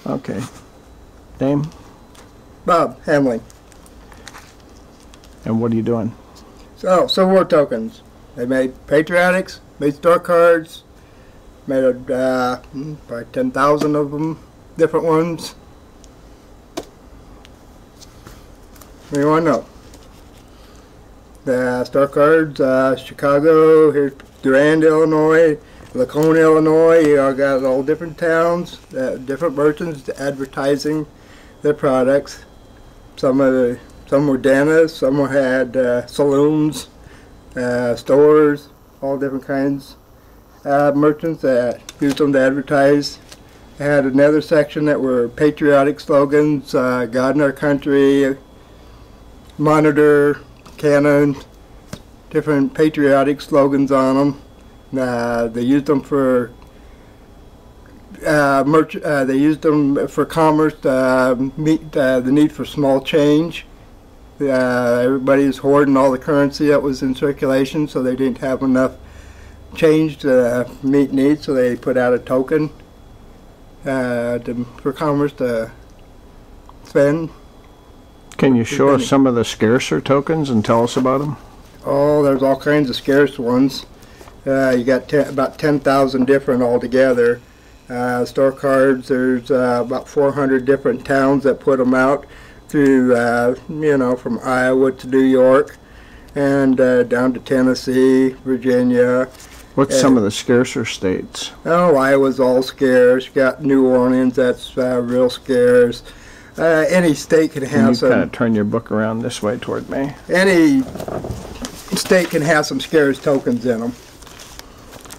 Okay. Name? Bob Hamling. And what are you doing? So, Civil War tokens. They made patriotics, made store cards, made probably 10,000 of them, different ones. What do you want to know? The store cards, Chicago, here's Durand, Illinois, Lacone, Illinois. You all got all different towns, different merchants advertising their products. Some were dentists, some had saloons, stores, all different kinds. Merchants that used them to advertise. They had another section that were patriotic slogans, God and our country, monitor, cannon, different patriotic slogans on them. They used them for they used them for commerce to meet the need for small change. Everybody's hoarding all the currency that was in circulation, so they didn't have enough change to meet needs, so they put out a token for commerce to spend. Can you show us some of the scarcer tokens and tell us about them? Oh, there's all kinds of scarce ones. You got about 10,000 different altogether. Store cards, there's about 400 different towns that put them out through, you know, from Iowa to New York and down to Tennessee, Virginia. What's some of the scarcer states? Oh, Iowa's all scarce. You got New Orleans, that's real scarce. Any state can have some. Kind of turn your book around this way toward me. Any state can have some scarce tokens in them.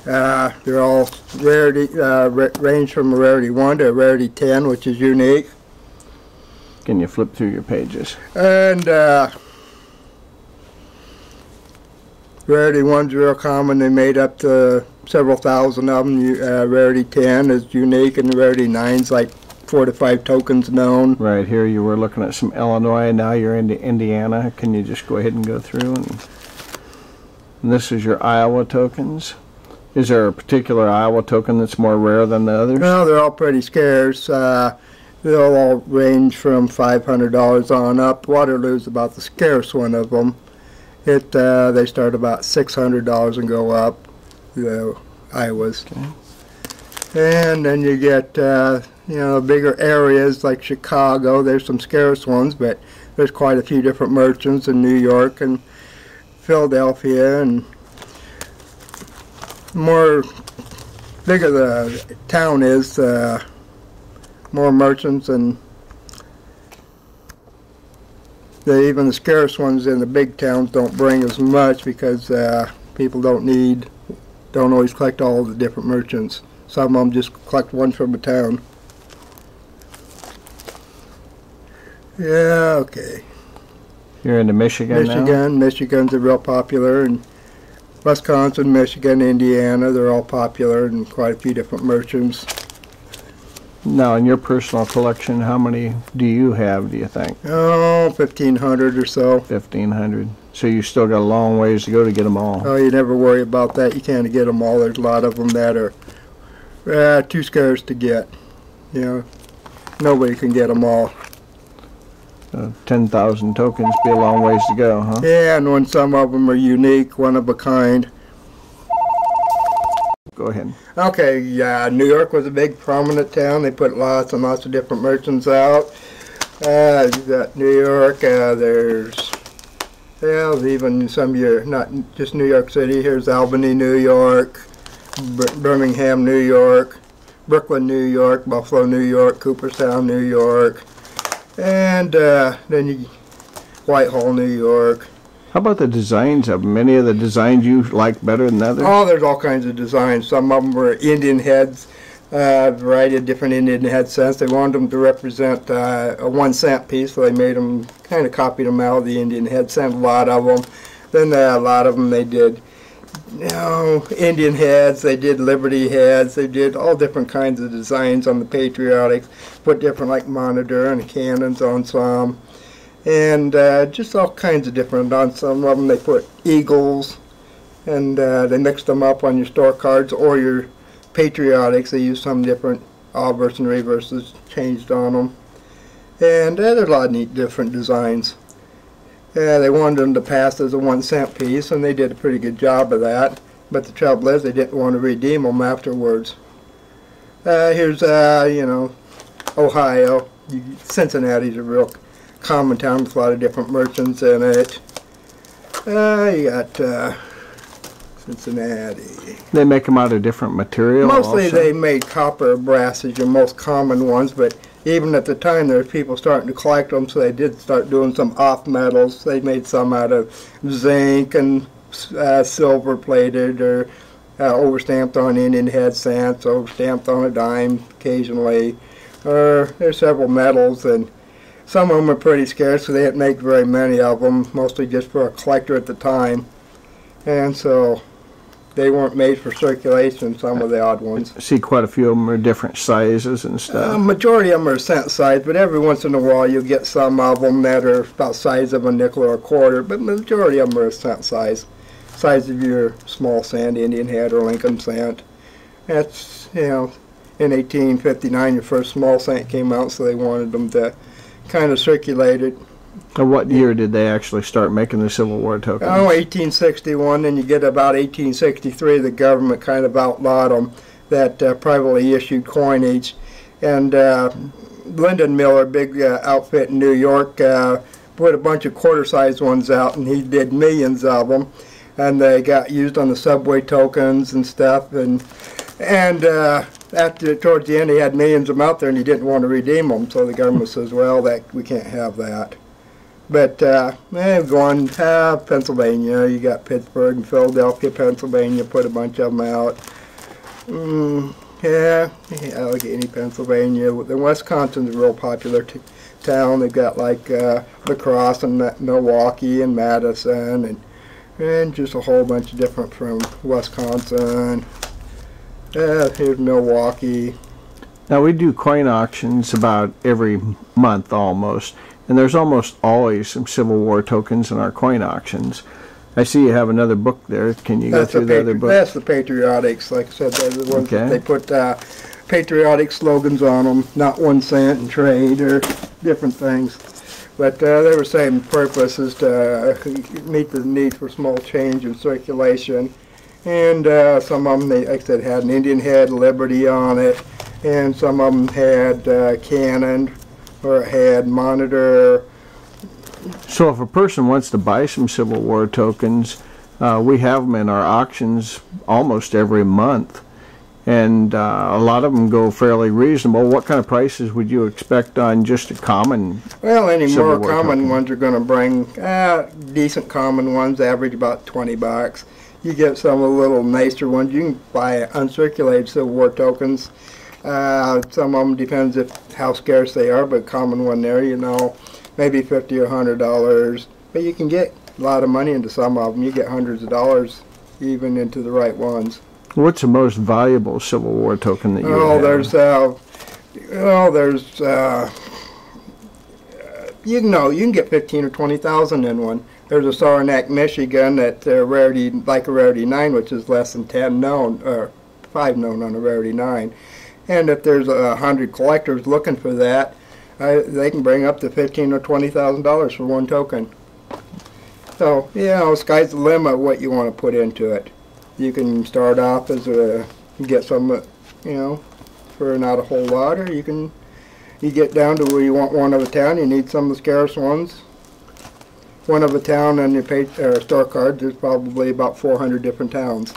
They're all rarity, range from a rarity 1 to a rarity 10, which is unique. Can you flip through your pages? And rarity 1's real common. They made up to several thousand of them. Rarity 10 is unique, and rarity 9's like 4 to 5 tokens known. Right here you were looking at some Illinois, and now you're into Indiana. Can you just go ahead and go through? And this is your Iowa tokens. Is there a particular Iowa token that's more rare than the others? No, they're all pretty scarce. They'll all range from $500 on up. Waterloo's about the scarce one of them. They start about $600 and go up, the Iowas. Okay. And then you get, you know, bigger areas like Chicago. There's some scarce ones, but there's quite a few different merchants in New York and Philadelphia, and more bigger the town is, more merchants, and even the scarce ones in the big towns don't bring as much because people don't always collect all the different merchants. Some of them just collect one from a town. Yeah, okay. You're into Michigan now? Michigan's a real popular, and Wisconsin, Michigan, Indiana, they're all popular, and quite a few different merchants. Now, in your personal collection, how many do you have, do you think? Oh, 1,500 or so. 1,500. So you still got a long ways to go to get them all. Oh, you never worry about that. You can't get them all. There's a lot of them that are too scarce to get. You know, nobody can get them all. 10,000 tokens be a long ways to go, huh? Yeah, and when some of them are unique, one of a kind. Go ahead. Okay, yeah, New York was a big prominent town. They put lots and lots of different merchants out. You got New York, there's even some of your, not just New York City, here's Albany, New York, Birmingham, New York, Brooklyn, New York, Buffalo, New York, Cooperstown, New York, and then Whitehall, New York. How about the designs of them? Any of the designs you like better than others? Oh, there's all kinds of designs. Some of them were Indian heads, a variety of different Indian head cents. They wanted them to represent a 1-cent piece, so they made them, kind of copied them out of the Indian head cent, a lot of them. Then a lot of them they did, you know, Indian heads, they did Liberty heads, they did all different kinds of designs on the patriotics, put different like monitor and cannons on some. And just all kinds of different, on some of them they put eagles, and they mixed them up on your store cards or your patriotics. They used some different obverse and reverses changed on them. And there's a lot of neat different designs. They wanted them to pass as a 1-cent piece, and they did a pretty good job of that. But the trouble is, they didn't want to redeem them afterwards. Here's, Ohio. Cincinnati's a real common town with a lot of different merchants in it. You got Cincinnati. They make them out of different material. Mostly also? they made copper or brass as your most common ones, but even at the time there were people starting to collect them, so they did start doing some off metals. They made some out of zinc and silver plated, or overstamped on Indian head cents, overstamped on a dime occasionally. There's several metals, and some of them are pretty scarce, so they didn't make very many of them, mostly just for a collector at the time. And so they weren't made for circulation, some of the odd ones. I see quite a few of them are different sizes and stuff. Majority of them are cent size, but every once in a while you'll get some of them that are about the size of a nickel or a quarter, but majority of them are a cent size. Size of your small cent, Indian head or Lincoln cent. That's, in 1859 your first small cent came out, so they wanted them to kind of circulate it. Now, what year did they actually start making the Civil War tokens? 1861, and you get about 1863, the government kind of outlawed them, that privately issued coinage. And Lyndon Miller, big outfit in New York, put a bunch of quarter-sized ones out, and he did millions of them. And they got used on the subway tokens and stuff. And towards the end, he had millions of them out there, and he didn't want to redeem them. So the government says, well, we can't have that. But going Pennsylvania, you got Pittsburgh and Philadelphia, Pennsylvania, put a bunch of them out. Allegheny, Pennsylvania. Then Wisconsin's a real popular town. They've got like La Crosse and Milwaukee and Madison, and just a whole bunch of different from Wisconsin. Here's Milwaukee. Now, we do coin auctions about every month almost, and there's almost always some Civil War tokens in our coin auctions. I see you have another book there. Can you go through the other book? That's the Patriotics. Like I said, they're the ones that they put patriotic slogans on them, not 1 cent and trade or different things. But they were saying the purpose is to meet the need for small change in circulation. And some of them, like I said, had an Indian head, Liberty on it. And some of them had cannon, or it had monitor. So if a person wants to buy some Civil War tokens, we have them in our auctions almost every month. And a lot of them go fairly reasonable. What kind of prices would you expect on just a common Well, any Civil more War common token? ones are going to bring decent common ones, average about $20. You get some of the little nicer ones. You can buy uncirculated Civil War tokens. Some of them depends how scarce they are, but common one there, maybe $50 or $100. But you can get a lot of money into some of them. You get hundreds of dollars even into the right ones. What's the most valuable Civil War token that you have? You can get 15 or 20,000 in one. There's a Saranac, Michigan at rarity, like a rarity 9, which is less than 10 known, or 5 known on a rarity 9. And if there's 100 collectors looking for that, they can bring up to $15,000 or $20,000 for one token. So, sky's the limit what you want to put into it. You can start off as get some, for not a whole lot, or you get down to where you want one of a town. You need some of the scarce ones. One of a town on your store cards, there's probably about 400 different towns.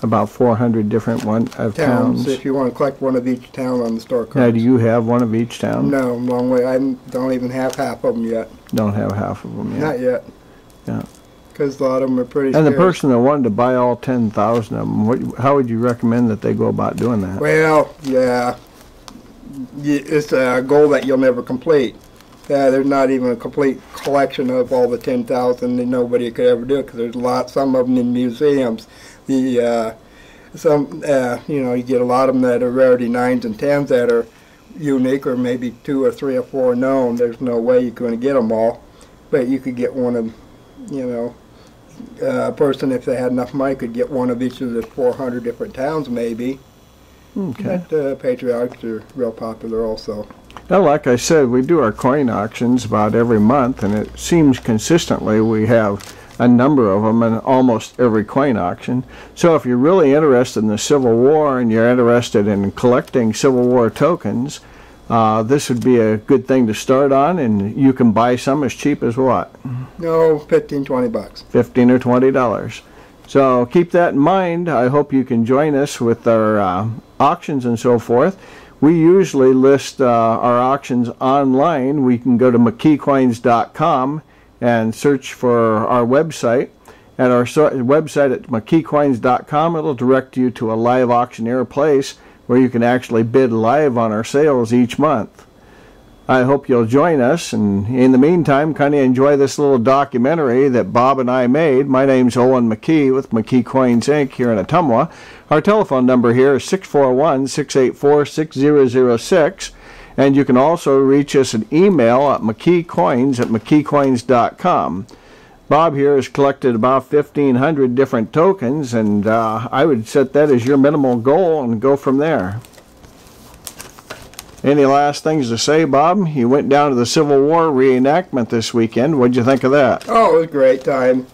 About 400 different towns. If you want to collect one of each town on the store cards. Now, do you have one of each town? No, long way. I don't even have half of them yet. Don't have half of them yet. Not yet. Yeah. Because a lot of them are pretty And scarce. the person that wanted to buy all 10,000 of them, how would you recommend that they go about doing that? Well, it's a goal that you'll never complete. There's not even a complete collection of all the 10,000, and nobody could ever do it because there's some of them in museums. You get a lot of them that are rarity 9s and 10s that are unique, or maybe 2 or 3 or 4 known. There's no way you're going to get them all, but you could get one of, a person, if they had enough money, could get one of each of the 400 different towns maybe. Okay. But patriotics are real popular also. Well, like I said, we do our coin auctions about every month, and it seems consistently we have a number of them in almost every coin auction. So if you're really interested in the Civil War and you're interested in collecting Civil War tokens, this would be a good thing to start on, and you can buy some as cheap as what? No, 15, 20 bucks. $15 or $20. So keep that in mind. I hope you can join us with our auctions and so forth. We usually list our auctions online. We can go to McKeeCoins.com and search for our website. At our website at McKeeCoins.com, it'll direct you to a live auctioneer place where you can actually bid live on our sales each month. I hope you'll join us, and in the meantime, kind of enjoy this little documentary that Bob and I made. My name's Owen McKee with McKee Coins, Inc. here in Ottumwa. Our telephone number here is 641-684-6006, and you can also reach us an email at McKeeCoins@McKeeCoins.com. Bob here has collected about 1,500 different tokens, and I would set that as your minimal goal and go from there. Any last things to say, Bob? You went down to the Civil War Reenactment this weekend. What'd you think of that? Oh, it was a great time.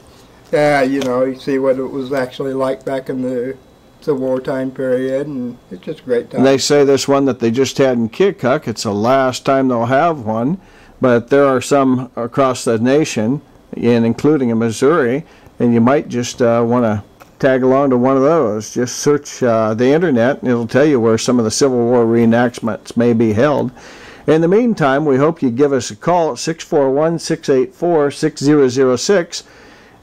Yeah, you know, you see what it was actually like back in the Civil War time period, and it's just a great time. And they say this one that they just had in Keokuk, it's the last time they'll have one, but there are some across the nation, and including in Missouri, and you might just want to tag along to one of those. Just search the internet and it'll tell you where some of the Civil War reenactments may be held. In the meantime, we hope you give us a call at 641-684-6006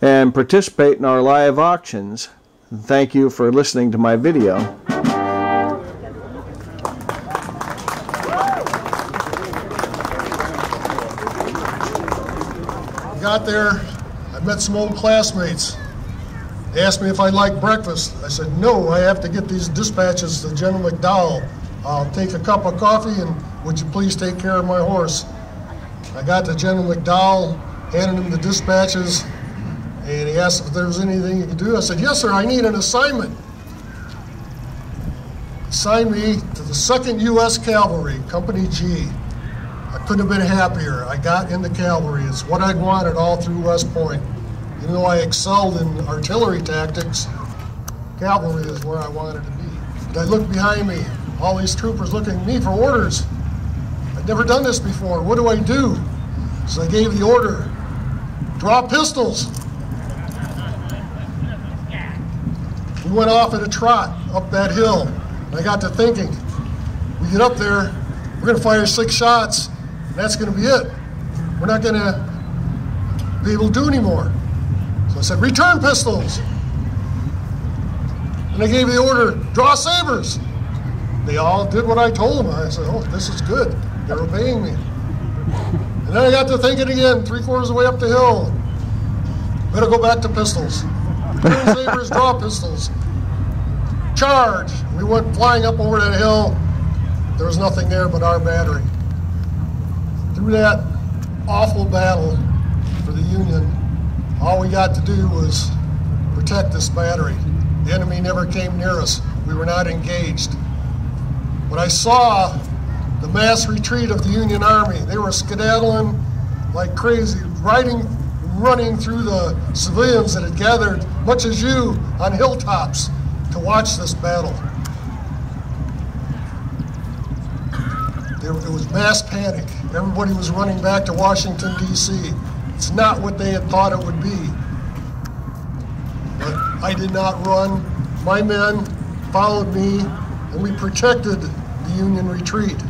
and participate in our live auctions. Thank you for listening to my video. Got there, I met some old classmates. They asked me if I'd like breakfast. I said, no, I have to get these dispatches to General McDowell. I'll take a cup of coffee, and would you please take care of my horse? I got to General McDowell, handed him the dispatches, and he asked if there was anything he could do. I said, yes, sir, I need an assignment. He signed me to the 2nd U.S. Cavalry, Company G. I couldn't have been happier. I got in the cavalry. It's what I'd wanted all through West Point. Even though I excelled in artillery tactics, cavalry is where I wanted to be. But I looked behind me, all these troopers looking at me for orders. I'd never done this before. What do I do? So I gave the order, draw pistols. We went off at a trot up that hill. And I got to thinking, we get up there, we're going to fire 6 shots, and that's going to be it. We're not going to be able to do any more. So I said, return pistols. And I gave the order, draw sabers. They all did what I told them. I said, oh, this is good. They're obeying me. And then I got to thinking again, 3/4 of the way up the hill. Better go back to pistols. Turn sabers, draw pistols. Charge. We went flying up over that hill. There was nothing there but our battery. Through that awful battle for the Union, all we got to do was protect this battery. The enemy never came near us. We were not engaged. When I saw the mass retreat of the Union Army, they were skedaddling like crazy, running through the civilians that had gathered, much as you, on hilltops to watch this battle. It was mass panic. Everybody was running back to Washington, D.C. It's not what they had thought it would be. But I did not run. My men followed me, and we protected the Union retreat.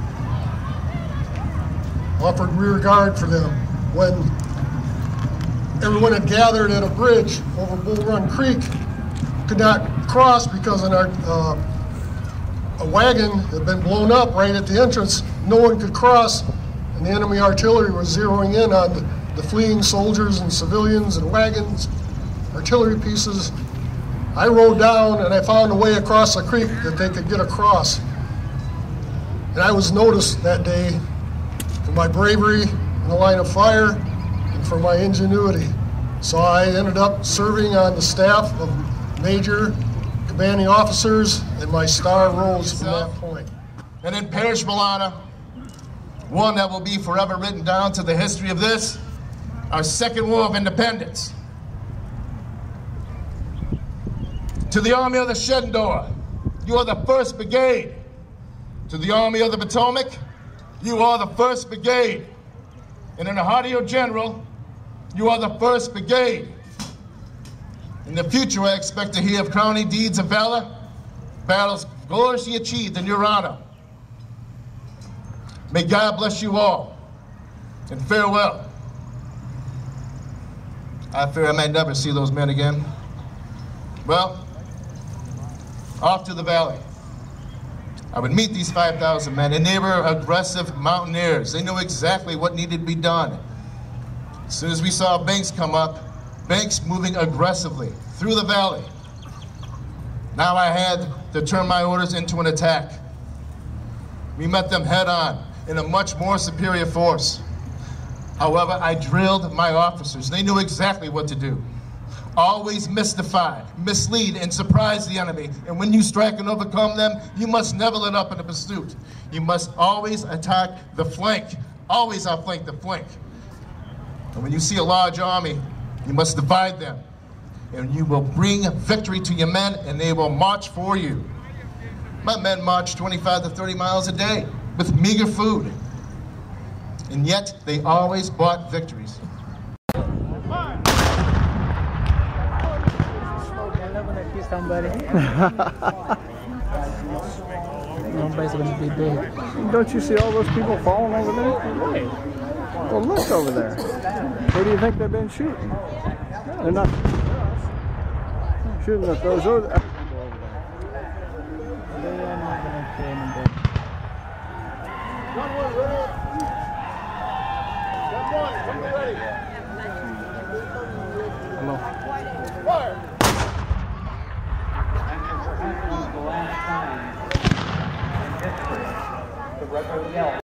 Offered rear guard for them. When everyone had gathered at a bridge over Bull Run Creek, could not cross because a wagon had been blown up right at the entrance. No one could cross, and the enemy artillery was zeroing in on the fleeing soldiers and civilians and wagons, artillery pieces. I rode down and I found a way across the creek that they could get across. And I was noticed that day for my bravery in the line of fire and for my ingenuity. So I ended up serving on the staff of Major commanding officers, and my star rose from that point. An imperishable honor, one that will be forever written down to the history of this, our second war of independence. To the Army of the Shenandoah, you are the 1st Brigade. To the Army of the Potomac, you are the 1st Brigade. And in the heart of your general, you are the 1st Brigade. In the future, I expect to hear of crowning deeds of valor, battles gloriously achieved in your honor. May God bless you all, and farewell. I fear I may never see those men again. Well, off to the valley. I would meet these 5,000 men, and they were aggressive mountaineers. They knew exactly what needed to be done. As soon as we saw Banks come up, Banks moving aggressively through the valley. Now I had to turn my orders into an attack. We met them head on in a much more superior force. However, I drilled my officers. They knew exactly what to do. Always mystify, mislead, and surprise the enemy. And when you strike and overcome them, you must never let up in the pursuit. You must always attack the flank. Always outflank the flank. And when you see a large army, you must divide them. And you will bring victory to your men, and they will march for you. My men marched 25 to 30 miles a day with meager food. And yet, they always brought victories. Somebody. Nobody's gonna be big. Don't you see all those people falling over there? Well, look over there. Where do you think they've been shooting? They're not shooting at those other people over there. They are not gonna play anymore. Hello. The record yell.